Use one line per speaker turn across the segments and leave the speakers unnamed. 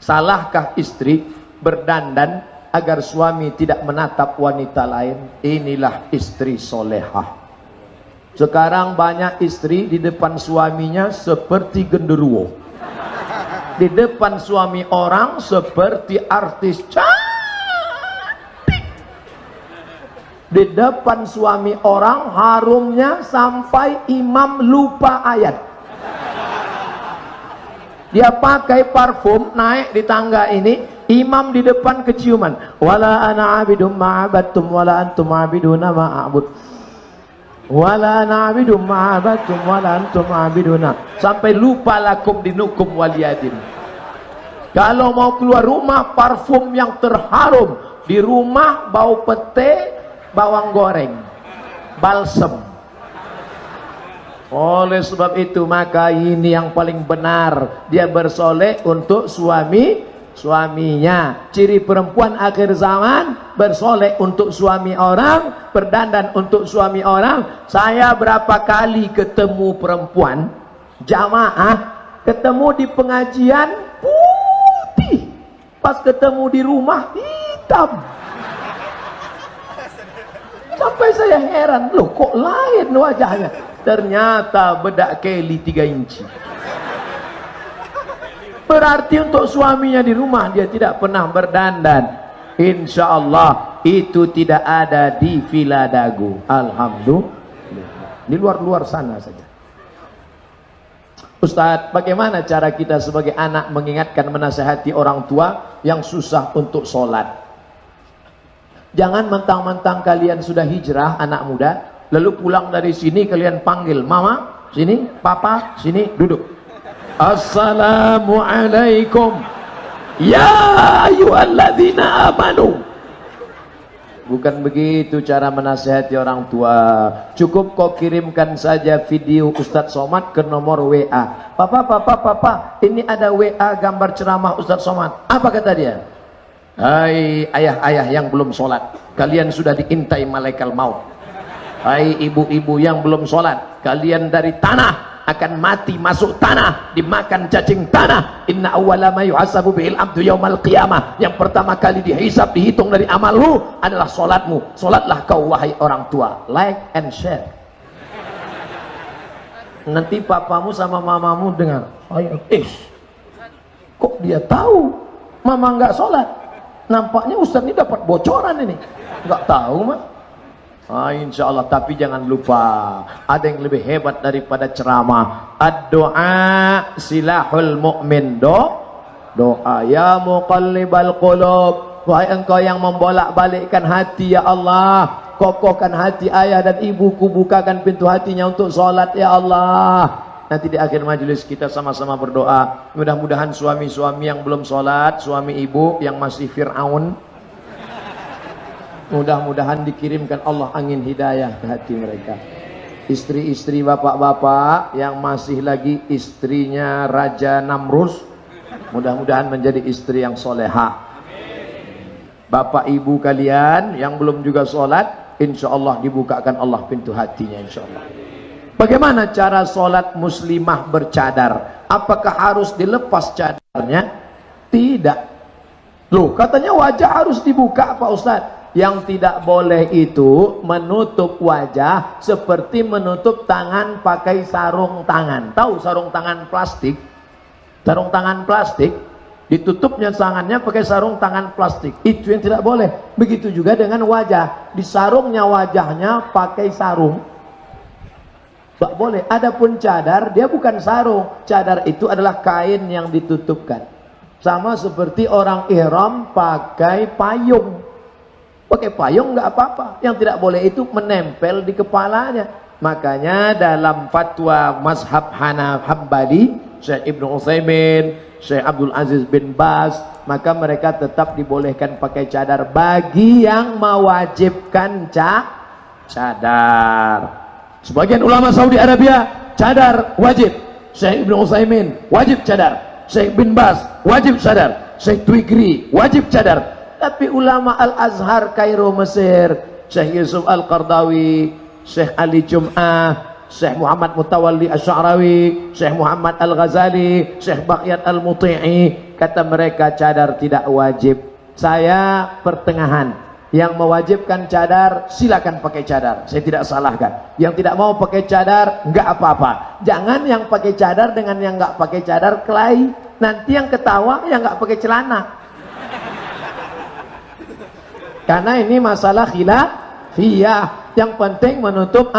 Salahkah istri berdandan agar suami tidak menatap wanita lain? Inilah istri solehah. Sekarang banyak istri di depan suaminya seperti genderuwo, di depan suami orang seperti artis cantik, di depan suami orang harumnya sampai imam lupa ayat. Dia pakai parfum naik di tangga ini, imam di depan keciuman. Wala ana abidum ma'abattum wala antum abiduna ma'abud. Wala na'bidum ma'abattum wala antum abiduna. Sampai lupa lakum dinukum waliyadin. Kalau mau keluar rumah, parfum yang terharum. Di rumah bau pete, bawang goreng, balsem. Oleh sebab itu maka ini yang paling benar, dia bersoleh untuk suaminya. Ciri perempuan akhir zaman, bersoleh untuk suami orang, berdandan untuk suami orang. Saya berapa kali ketemu perempuan jamaah, ketemu di pengajian putih, pas ketemu di rumah hitam. Sampai saya heran, loh kok lain wajahnya. Ternyata bedak Kelly 3 inci. Berarti untuk suaminya di rumah dia tidak pernah berdandan. Insya Allah itu tidak ada di Villa Dagu. Alhamdulillah. Di luar-luar sana saja. Ustadz, bagaimana cara kita sebagai anak mengingatkan, menasihati orang tua yang susah untuk sholat? Jangan mentang-mentang kalian sudah hijrah, anak muda, lalu pulang dari sini kalian panggil mama, sini, papa, sini, duduk. Assalamualaikum ya ayyuhalladzina amanu. Bukan begitu cara menasihati orang tua. Cukup kau kirimkan saja video Ustadz Somad ke nomor WA. Papa, ini ada WA gambar ceramah Ustadz Somad. Apa kata dia? Hai ayah-ayah yang belum sholat, kalian sudah diintai malaikat maut. Hai ibu-ibu yang belum sholat, kalian dari tanah akan mati, masuk tanah, dimakan cacing tanah. Inna awwala ma yuhasabu bihil abdu yaumal qiyamah. Yang pertama kali dihisab, dihitung dari amalmu adalah sholatmu. Sholatlah kau wahai orang tua. Like and share. Nanti papamu sama mamamu dengar, kok dia tahu mama nggak sholat? Nampaknya Ustaz ini dapat bocoran ini. Nggak tahu mah. Insya Allah. Tapi jangan lupa, ada yang lebih hebat daripada ceramah. Ad-doa silahul mu'min. Doa. Ya muqallibal qulub, wahai engkau yang membolak-balikkan hati, ya Allah, kokohkan hati ayah dan ibuku, bukakan pintu hatinya untuk sholat, ya Allah. Nanti di akhir majelis kita sama-sama berdoa. Mudah-mudahan suami-suami yang belum sholat, suami ibu yang masih Fir'aun, mudah-mudahan dikirimkan Allah angin hidayah ke hati mereka. Istri-istri bapak-bapak yang masih lagi istrinya Raja Namrus, mudah-mudahan menjadi istri yang soleha. Bapak ibu kalian yang belum juga sholat, insya Allah dibukakan Allah pintu hatinya, insya Allah. Bagaimana cara sholat muslimah bercadar? Apakah harus dilepas cadarnya? Tidak. Loh, katanya wajah harus dibuka Pak Ustadz. Yang tidak boleh itu menutup wajah seperti menutup tangan pakai sarung tangan. Tahu sarung tangan plastik? Sarung tangan plastik, ditutupnya tangannya pakai sarung tangan plastik. Itu yang tidak boleh. Begitu juga dengan wajah. Disarungnya wajahnya pakai sarung. Tak boleh. Adapun cadar, dia bukan sarung. Cadar itu adalah kain yang ditutupkan. Sama seperti orang ihram pakai payung. Pakai payung nggak apa-apa. Yang tidak boleh itu menempel di kepalanya. Makanya dalam fatwa mazhab Hambali, Syekh Ibnu Utsaimin, Syekh Abdul Aziz bin Baz, maka mereka tetap dibolehkan pakai cadar bagi yang mewajibkan cadar. Sebagian ulama Saudi Arabia cadar wajib. Syekh Ibnu Utsaimin wajib cadar. Syekh bin Baz wajib cadar. Syekh Twigri wajib cadar. Tapi ulama Al-Azhar Kairo Mesir, Syekh Yusuf Al-Qardawi, Syekh Ali Jum'ah, Syekh Muhammad Mutawalli Asy'arawi, Syekh Muhammad Al-Ghazali, Syekh Baqiyat Al-Muti'i, kata mereka cadar tidak wajib. Saya pertengahan. Yang mewajibkan cadar silakan pakai cadar, saya tidak salahkan. Yang tidak mau pakai cadar enggak apa-apa. Jangan yang pakai cadar dengan yang enggak pakai cadar kelahi. Nanti yang ketawa yang enggak pakai celana. Karena ini masalah khilafiyah. Yang penting menutup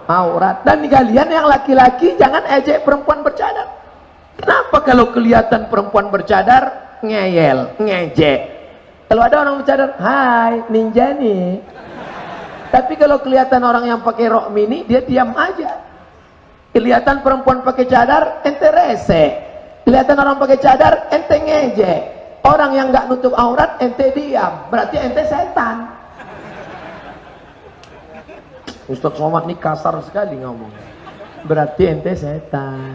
aurat. Dan kalian yang laki-laki jangan ejek perempuan bercadar. Kenapa kalau kelihatan perempuan bercadar ngeyel, ngejek? Kalau ada orang bercadar, hai ninja nih. Tapi kalau kelihatan orang yang pakai rok mini, dia diam aja. Kelihatan perempuan pakai cadar, ente rese. Kelihatan orang pakai cadar, ente ngejek. Orang yang nggak nutup aurat, ente diam. Berarti ente setan. Ustaz Somad ini kasar sekali ngomong. Berarti ente setan.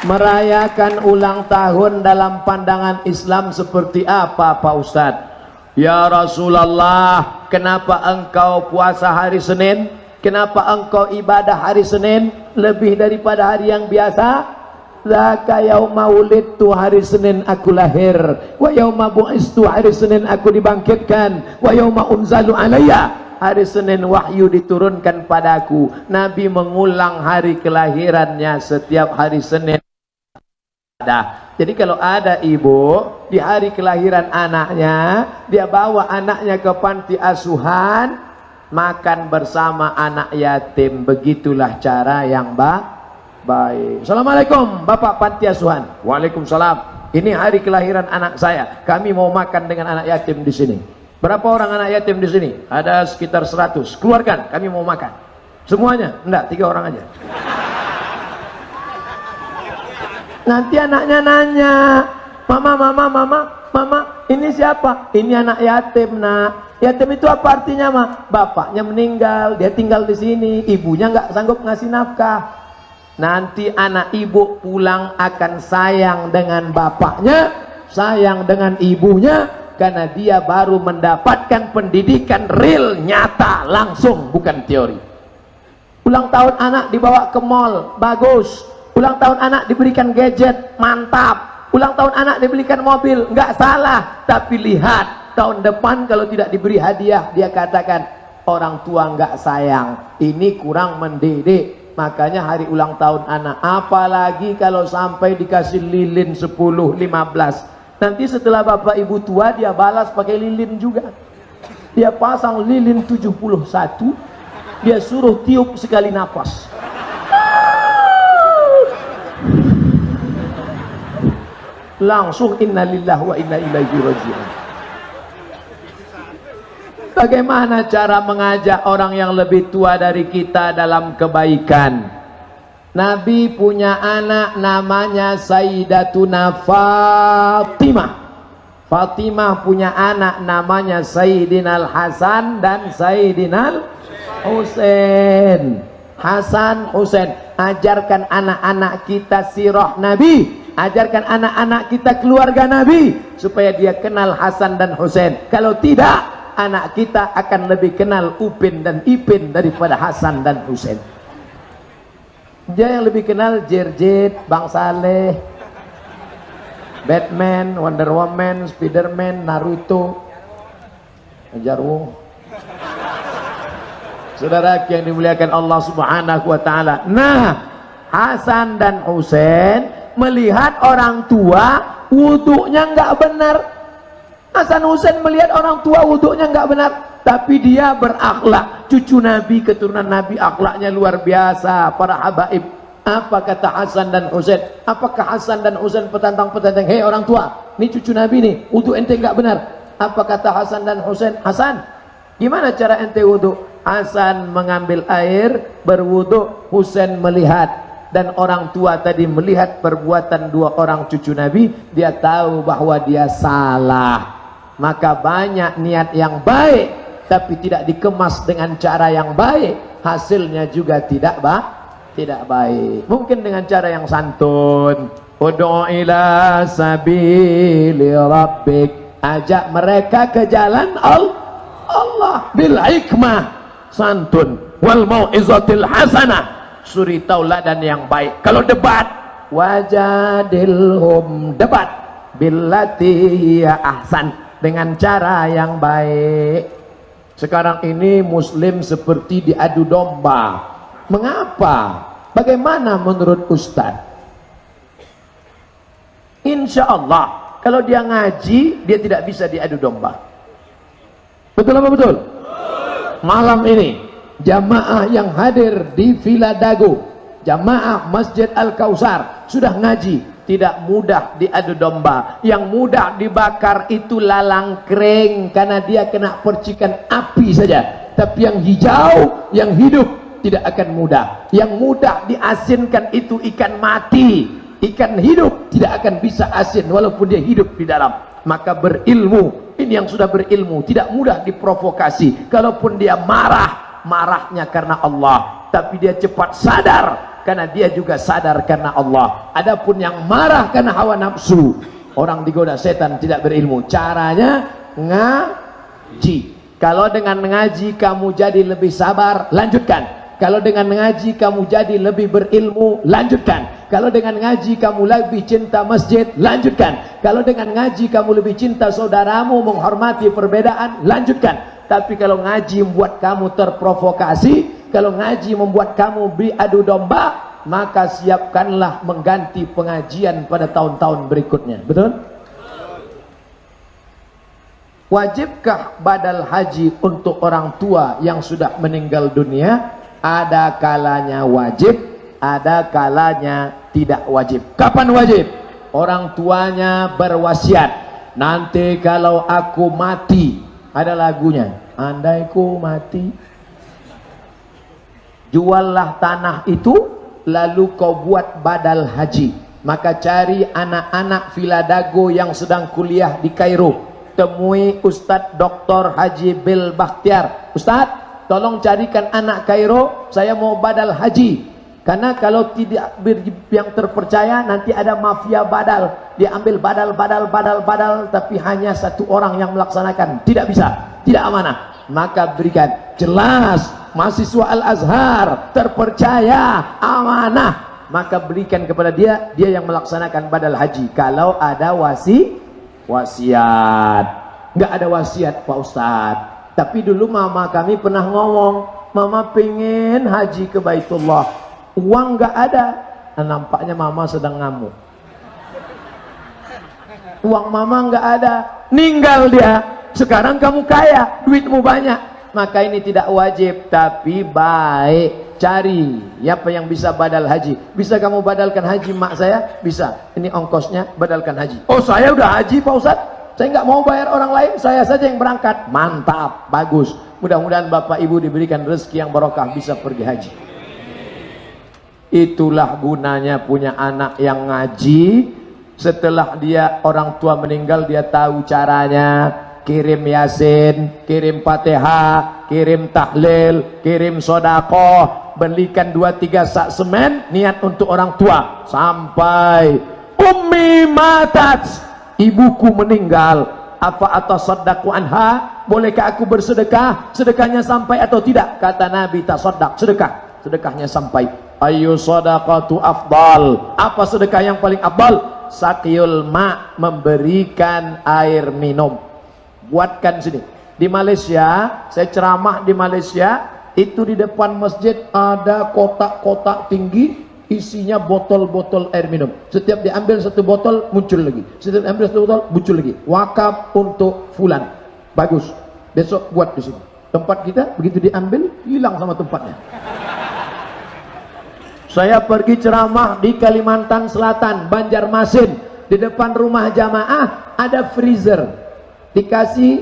Merayakan ulang tahun dalam pandangan Islam seperti apa Pak Ustadz? Ya Rasulullah, kenapa engkau puasa hari Senin? Kenapa engkau ibadah hari Senin lebih daripada hari yang biasa? Zaka yauma wulidtu, hari Senin aku lahir. Wa yauma bu'istu, hari Senin aku dibangkitkan. Wa yauma unzalu alayya, hari Senin wahyu diturunkan padaku. Nabi mengulang hari kelahirannya setiap hari Senin. Jadi kalau ada ibu di hari kelahiran anaknya, dia bawa anaknya ke panti asuhan, makan bersama anak yatim. Begitulah cara yang baik. Assalamualaikum Bapak panti asuhan. Waalaikumsalam. Ini hari kelahiran anak saya. Kami mau makan dengan anak yatim di sini. Berapa orang anak yatim di sini? Ada sekitar 100. Keluarkan, kami mau makan. Semuanya? Enggak, 3 orang aja. Nanti anaknya nanya, mama, ini siapa? Ini anak yatim, nak. Yatim itu apa artinya, Ma? Bapaknya meninggal, dia tinggal di sini, ibunya nggak sanggup ngasih nafkah. Nanti anak ibu pulang akan sayang dengan bapaknya, sayang dengan ibunya, karena dia baru mendapatkan pendidikan real, nyata, langsung, bukan teori. Ulang tahun anak dibawa ke mall, bagus. Ulang tahun anak diberikan gadget, mantap. Ulang tahun anak diberikan mobil, nggak salah. Tapi lihat, tahun depan kalau tidak diberi hadiah, dia katakan, orang tua nggak sayang, ini kurang mendidik. Makanya hari ulang tahun anak, apalagi kalau sampai dikasih lilin 10, 15. Nanti setelah bapak ibu tua, dia balas pakai lilin juga. Dia pasang lilin 71, dia suruh tiup sekali napas. Langsung innalillahi wa inna ilaihi raji'un. Bagaimana cara mengajak orang yang lebih tua dari kita dalam kebaikan? Nabi punya anak namanya Sayyidatuna Fatimah. Fatimah punya anak namanya Sayyidinal Hasan dan Sayyidinal Husain. Hasan, Husain. Ajarkan anak-anak kita sirah Nabi. Ajarkan anak-anak kita keluarga Nabi supaya dia kenal Hasan dan Husain. Kalau tidak, anak kita akan lebih kenal Upin dan Ipin daripada Hasan dan Husain. Dia yang lebih kenal Jerjet, Bang Saleh, Batman, Wonder Woman, Spiderman, Naruto, Jarwo. Saudara yang dimuliakan Allah Subhanahu wa taala. Nah, Hasan dan Husain melihat orang tua wuduknya nggak benar. Hasan Husain melihat orang tua wuduknya nggak benar, tapi dia berakhlak. Cucu Nabi, keturunan Nabi, akhlaknya luar biasa. Para habaib, apa kata Hasan dan Husain? Apakah Hasan dan Husain petantang-petantang, hei orang tua, ini cucu Nabi nih, wuduk ente nggak benar. Apa kata Hasan dan Husain? Hasan, gimana cara ente wuduk? Hasan mengambil air, berwuduk. Husain melihat. Dan orang tua tadi melihat perbuatan 2 orang cucu Nabi, dia tahu bahwa dia salah. Maka banyak niat yang baik, tapi tidak dikemas dengan cara yang baik, hasilnya juga tidak baik. Mungkin dengan cara yang santun, ud'u ila sabili rabbik ajak mereka ke jalan Allah bil hikmah, santun, wal mau'izatil hasanah, suri tauladan yang baik. Kalau debat, wajadilhum, debat billati hiya ahsan, dengan cara yang baik. Sekarang ini muslim seperti diadu domba. Mengapa? Bagaimana menurut Ustaz? Insya Allah kalau dia ngaji, dia tidak bisa diadu domba. Betul apa betul? Malam ini jamaah yang hadir di Villa Dago, jamaah Masjid Al-Kausar sudah ngaji. Tidak mudah diadu domba. Yang mudah dibakar itu lalang kering, karena dia kena percikan api saja. Tapi yang hijau, yang hidup tidak akan mudah. Yang mudah diasinkan itu ikan mati. Ikan hidup tidak akan bisa asin walaupun dia hidup di dalam. Maka berilmu, ini yang sudah berilmu, tidak mudah diprovokasi. Kalaupun dia marah, marahnya karena Allah, tapi dia cepat sadar karena dia juga sadar karena Allah. Adapun yang marah karena hawa nafsu, orang digoda setan, tidak berilmu. Caranya ngaji. Kalau dengan ngaji kamu jadi lebih sabar, lanjutkan. Kalau dengan ngaji kamu jadi lebih berilmu, lanjutkan. Kalau dengan ngaji kamu lebih cinta masjid, lanjutkan. Kalau dengan ngaji kamu lebih cinta saudaramu, menghormati perbedaan, lanjutkan. Tapi kalau ngaji membuat kamu terprovokasi, kalau ngaji membuat kamu beradu domba, maka siapkanlah mengganti pengajian pada tahun-tahun berikutnya. Betul? Wajibkah badal haji untuk orang tua yang sudah meninggal dunia? Ada kalanya wajib, ada kalanya tidak wajib. Kapan wajib? Orang tuanya berwasiat, nanti kalau aku mati, ada lagunya, andai ku mati, juallah tanah itu, lalu kau buat badal haji. Maka cari anak-anak Villa Dago yang sedang kuliah di Kairo, temui Ustadz Dr. Haji Bil Bakhtiar. Ustadz, tolong carikan anak Kairo, saya mau badal haji. Karena kalau tidak yang terpercaya, nanti ada mafia badal. Dia ambil badal, tapi hanya satu orang yang melaksanakan. Tidak bisa, tidak amanah. Maka berikan jelas, mahasiswa Al-Azhar terpercaya, amanah. Maka berikan kepada dia, dia yang melaksanakan badal haji. Kalau ada wasiat. Nggak ada wasiat Pak Ustadz. Tapi dulu mama kami pernah ngomong, mama pengen haji ke Baitullah, uang nggak ada. Nah, nampaknya mama sedang ngamuk. Uang mama nggak ada, ninggal dia. Sekarang kamu kaya, duitmu banyak. Maka ini tidak wajib, tapi baik. Cari siapa yang bisa badal haji. Bisa kamu badalkan haji mak saya? Bisa. Ini ongkosnya, badalkan haji. Oh, saya udah haji Pak Ustadz, saya nggak mau bayar orang lain, saya saja yang berangkat. Mantap, bagus. Mudah-mudahan Bapak Ibu diberikan rezeki yang barokah, bisa pergi haji. Itulah gunanya punya anak yang ngaji. Setelah dia orang tua meninggal, dia tahu caranya. Kirim yasin, kirim fatihah, kirim tahlil, kirim sodakoh, belikan 2-3 sak semen, niat untuk orang tua. Sampai ummi matat, ibuku meninggal, apa atasaddaqu anha, bolehkah aku bersedekah? Sedekahnya sampai atau tidak? Kata Nabi, tasaddaq, sedekah. Sedekahnya sampai. Ayu sadaqatu afdal, apa sedekah yang paling afdal? Saqiyul ma, memberikan air minum. Buatkan sini di Malaysia, saya ceramah di Malaysia, itu di depan masjid ada kotak-kotak tinggi, isinya botol-botol air minum. Setiap diambil satu botol, muncul lagi. Setiap diambil satu botol, muncul lagi. Wakaf untuk fulan. Bagus. Besok buat di sini. Tempat kita begitu diambil, hilang sama tempatnya. Saya pergi ceramah di Kalimantan Selatan, Banjarmasin. Di depan rumah jamaah ada freezer. Dikasih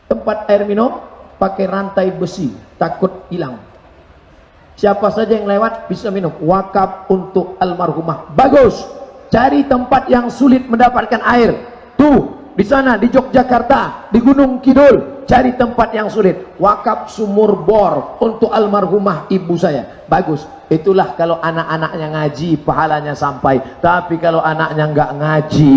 tempat air minum pakai rantai besi, takut hilang. Siapa saja yang lewat bisa minum. Wakaf untuk almarhumah. Bagus. Cari tempat yang sulit mendapatkan air. Tuh, di sana di Yogyakarta, di Gunung Kidul, cari tempat yang sulit. Wakaf sumur bor untuk almarhumah ibu saya. Bagus. Itulah kalau anak-anaknya ngaji, pahalanya sampai. Tapi kalau anaknya nggak ngaji,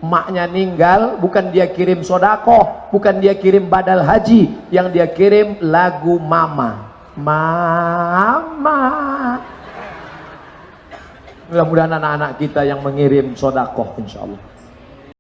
maknya ninggal, bukan dia kirim sodakoh, bukan dia kirim badal haji, yang dia kirim lagu mama. Mama. Mudah-mudahan anak-anak kita yang mengirim sodakoh, insya Allah.